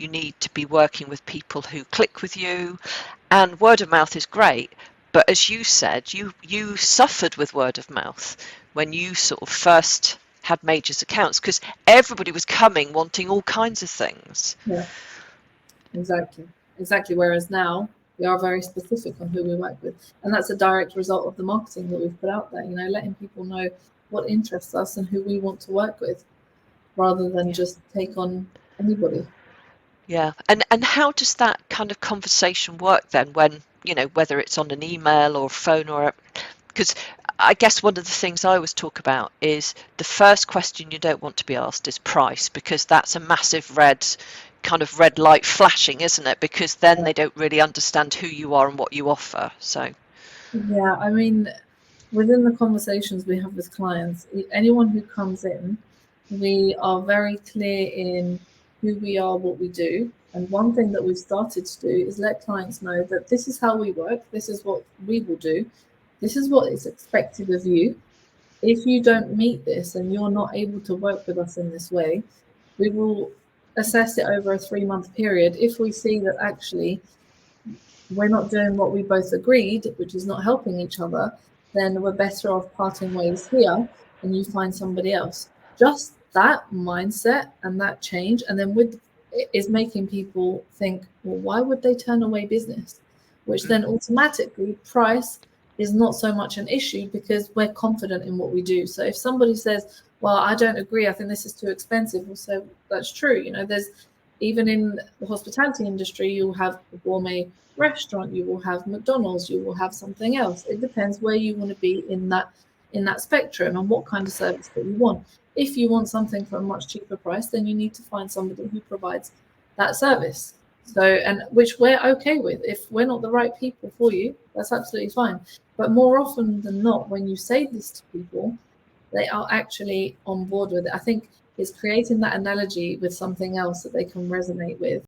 you need to be working with people who click with you, and word of mouth is great. But as you said, you suffered with word of mouth when you sort of first had Majors accounts, because everybody was coming wanting all kinds of things. Yeah, exactly. Whereas now we are very specific on who we work with, and that's a direct result of the marketing that we've put out there. Letting people know what interests us and who we want to work with, rather than just take on anybody. Yeah, and how does that kind of conversation work then, when whether it's on an email or phone, or because I guess one of the things I always talk about is the first question you don't want to be asked is price, because that's a massive red light flashing, isn't it? Because then they don't really understand who you are and what you offer. So yeah, I mean, within the conversations we have with clients, anyone who comes in, we are very clear in who we are, what we do. And one thing that we've started to do is let clients know that this is how we work, this is what we will do, this is what is expected of you. If you don't meet this and you're not able to work with us in this way, we will assess it over a 3-month period. If we see that actually we're not doing what we both agreed, which is not helping each other, then we're better off parting ways here and you find somebody else. Just that mindset and that change, and then is making people think, well, why would they turn away business? Which then automatically price is not so much an issue, because we're confident in what we do. So if somebody says, well, I don't agree, I think this is too expensive, we'll say, that's true. There's, even in the hospitality industry, you'll have a gourmet restaurant, you will have McDonald's, you will have something else. It depends where you want to be in that spectrum and what kind of service that you want. If you want something for a much cheaper price, then you need to find somebody who provides that service. So, and which we're okay with. If we're not the right people for you, that's absolutely fine. But more often than not, when you say this to people, they are actually on board with it. I think it's creating that analogy with something else that they can resonate with.